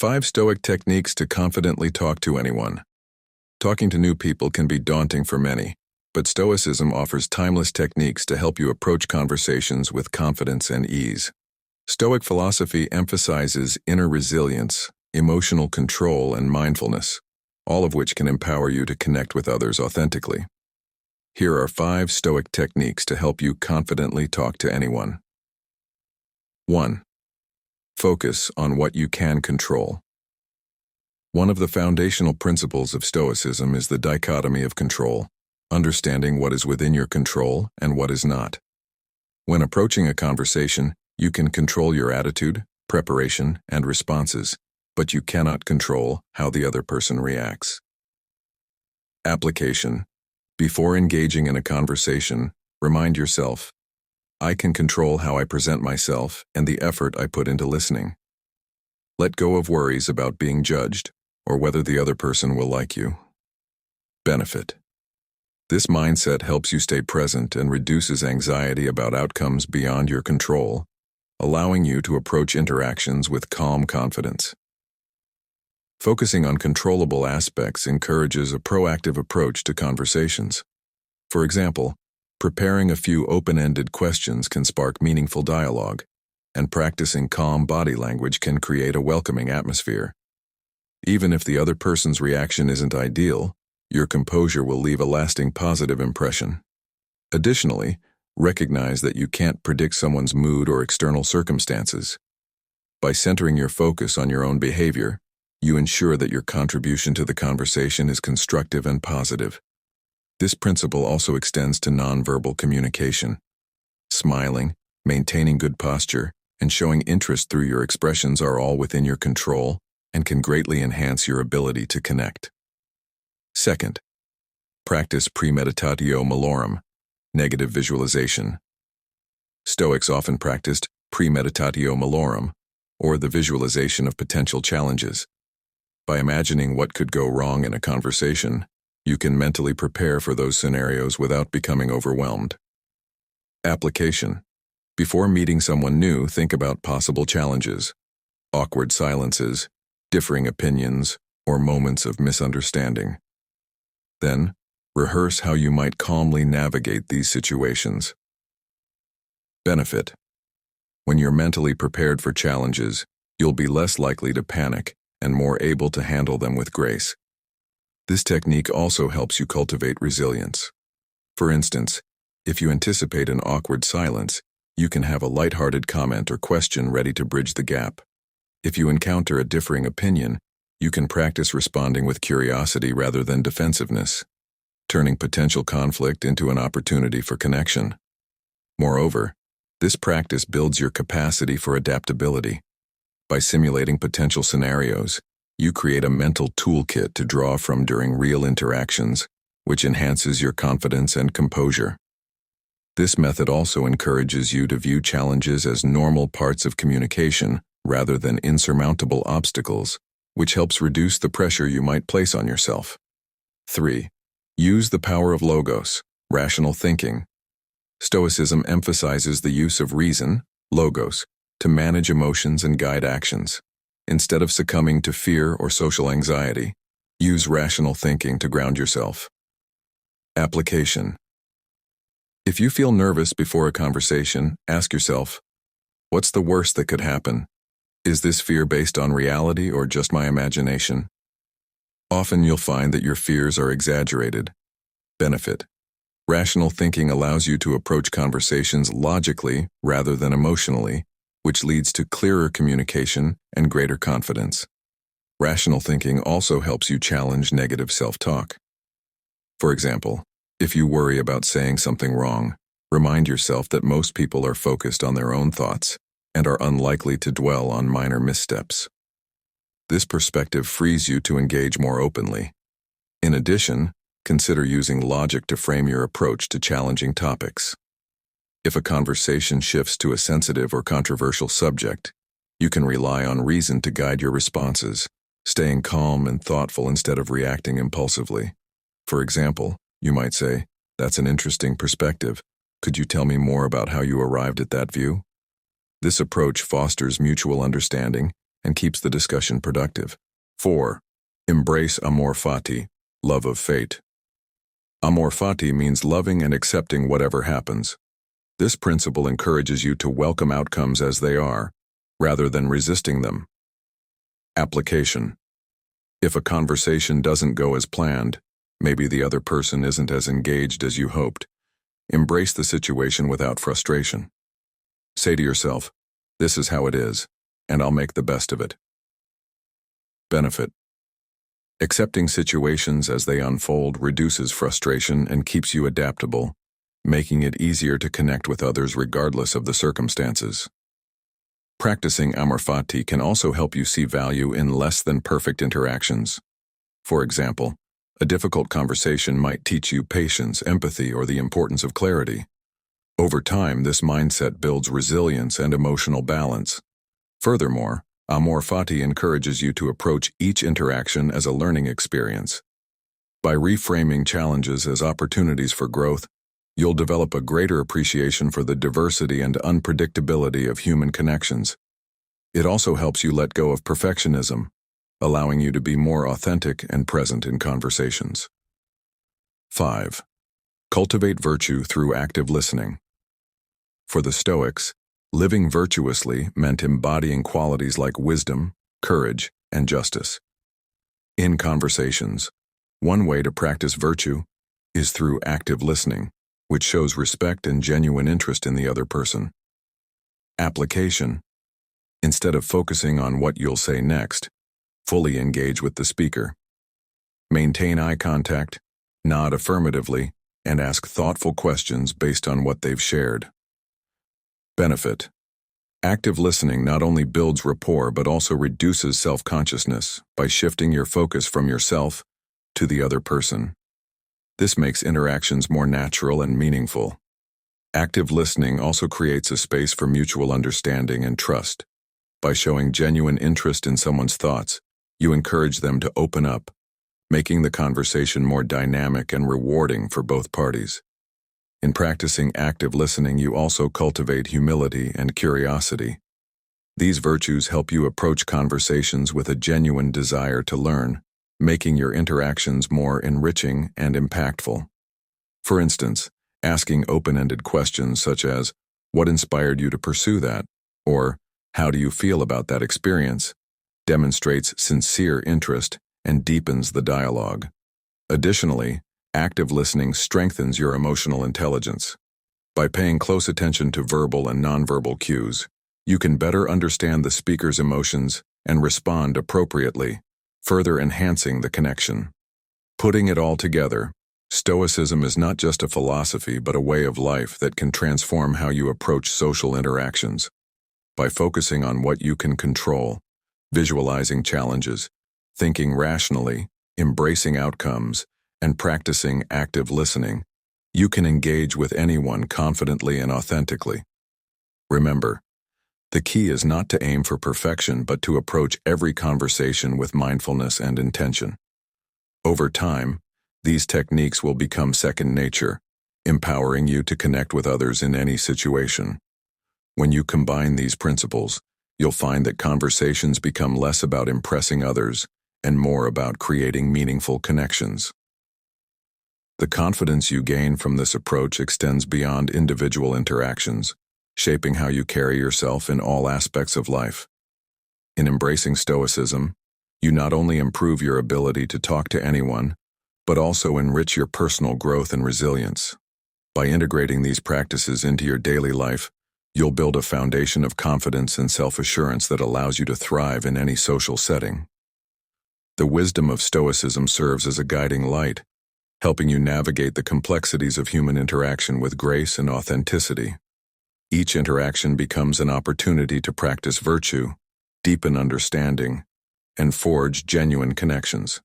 5 Stoic techniques to confidently talk to anyone. Talking to new people can be daunting for many, but Stoicism offers timeless techniques to help you approach conversations with confidence and ease. Stoic philosophy emphasizes inner resilience, emotional control, and mindfulness, all of which can empower you to connect with others authentically. Here are 5 Stoic techniques to help you confidently talk to anyone. 1. Focus on what you can control. One of the foundational principles of Stoicism is the dichotomy of control, understanding what is within your control and what is not. When approaching a conversation, you can control your attitude, preparation, and responses, but you cannot control how the other person reacts. Application. Before engaging in a conversation, remind yourself, I can control how I present myself and the effort I put into listening. Let go of worries about being judged or whether the other person will like you. Benefit. This mindset helps you stay present and reduces anxiety about outcomes beyond your control, allowing you to approach interactions with calm confidence. Focusing on controllable aspects encourages a proactive approach to conversations. For example, preparing a few open-ended questions can spark meaningful dialogue, and practicing calm body language can create a welcoming atmosphere. Even if the other person's reaction isn't ideal, your composure will leave a lasting positive impression. Additionally, recognize that you can't predict someone's mood or external circumstances. By centering your focus on your own behavior, you ensure that your contribution to the conversation is constructive and positive. This principle also extends to nonverbal communication. Smiling, maintaining good posture, and showing interest through your expressions are all within your control and can greatly enhance your ability to connect. Second, practice premeditatio malorum, negative visualization. Stoics often practiced premeditatio malorum, or the visualization of potential challenges. By imagining what could go wrong in a conversation, you can mentally prepare for those scenarios without becoming overwhelmed. Application. Before meeting someone new, think about possible challenges, awkward silences, differing opinions, or moments of misunderstanding. Then, rehearse how you might calmly navigate these situations. Benefit. When you're mentally prepared for challenges, you'll be less likely to panic and more able to handle them with grace. This technique also helps you cultivate resilience. For instance, if you anticipate an awkward silence, you can have a lighthearted comment or question ready to bridge the gap. If you encounter a differing opinion, you can practice responding with curiosity rather than defensiveness, turning potential conflict into an opportunity for connection. Moreover, this practice builds your capacity for adaptability. By simulating potential scenarios, you create a mental toolkit to draw from during real interactions, which enhances your confidence and composure. This method also encourages you to view challenges as normal parts of communication rather than insurmountable obstacles, which helps reduce the pressure you might place on yourself. 3. Use the power of logos, rational thinking. Stoicism emphasizes the use of reason, logos, to manage emotions and guide actions. Instead of succumbing to fear or social anxiety, use rational thinking to ground yourself. Application. If you feel nervous before a conversation, ask yourself, what's the worst that could happen? Is this fear based on reality or just my imagination? Often you'll find that your fears are exaggerated. Benefit. Rational thinking allows you to approach conversations logically rather than emotionally, which leads to clearer communication and greater confidence. Rational thinking also helps you challenge negative self-talk. For example, if you worry about saying something wrong, remind yourself that most people are focused on their own thoughts and are unlikely to dwell on minor missteps. This perspective frees you to engage more openly. In addition, consider using logic to frame your approach to challenging topics. If a conversation shifts to a sensitive or controversial subject, you can rely on reason to guide your responses, staying calm and thoughtful instead of reacting impulsively. For example, you might say, "That's an interesting perspective. Could you tell me more about how you arrived at that view?" This approach fosters mutual understanding and keeps the discussion productive. 4. Embrace amor fati, love of fate. Amor fati means loving and accepting whatever happens. This principle encourages you to welcome outcomes as they are, rather than resisting them. Application. If a conversation doesn't go as planned, maybe the other person isn't as engaged as you hoped, embrace the situation without frustration. Say to yourself, "This is how it is, and I'll make the best of it." Benefit. Accepting situations as they unfold reduces frustration and keeps you adaptable, making it easier to connect with others regardless of the circumstances. Practicing amor fati can also help you see value in less than perfect interactions. For example, a difficult conversation might teach you patience, empathy, or the importance of clarity. Over time, this mindset builds resilience and emotional balance. Furthermore, amor fati encourages you to approach each interaction as a learning experience. By reframing challenges as opportunities for growth, you'll develop a greater appreciation for the diversity and unpredictability of human connections. It also helps you let go of perfectionism, allowing you to be more authentic and present in conversations. 5. Cultivate virtue through active listening. For the Stoics, living virtuously meant embodying qualities like wisdom, courage, and justice. In conversations, one way to practice virtue is through active listening, which shows respect and genuine interest in the other person. Application. Instead of focusing on what you'll say next, fully engage with the speaker. Maintain eye contact, nod affirmatively, and ask thoughtful questions based on what they've shared. Benefit. Active listening not only builds rapport but also reduces self-consciousness by shifting your focus from yourself to the other person. This makes interactions more natural and meaningful. Active listening also creates a space for mutual understanding and trust. By showing genuine interest in someone's thoughts, you encourage them to open up, making the conversation more dynamic and rewarding for both parties. In practicing active listening, you also cultivate humility and curiosity. These virtues help you approach conversations with a genuine desire to learn, making your interactions more enriching and impactful. For instance, asking open-ended questions such as, "What inspired you to pursue that?" or "How do you feel about that experience?" demonstrates sincere interest and deepens the dialogue. Additionally, active listening strengthens your emotional intelligence. By paying close attention to verbal and nonverbal cues, you can better understand the speaker's emotions and respond appropriately, further enhancing the connection. Putting it all together, Stoicism is not just a philosophy but a way of life that can transform how you approach social interactions. By focusing on what you can control, visualizing challenges, thinking rationally, embracing outcomes, and practicing active listening, you can engage with anyone confidently and authentically. Remember, the key is not to aim for perfection but to approach every conversation with mindfulness and intention. Over time, these techniques will become second nature, empowering you to connect with others in any situation. When you combine these principles, you'll find that conversations become less about impressing others and more about creating meaningful connections. The confidence you gain from this approach extends beyond individual interactions, shaping how you carry yourself in all aspects of life. In embracing Stoicism, you not only improve your ability to talk to anyone, but also enrich your personal growth and resilience. By integrating these practices into your daily life, you'll build a foundation of confidence and self-assurance that allows you to thrive in any social setting. The wisdom of Stoicism serves as a guiding light, helping you navigate the complexities of human interaction with grace and authenticity. Each interaction becomes an opportunity to practice virtue, deepen understanding, and forge genuine connections.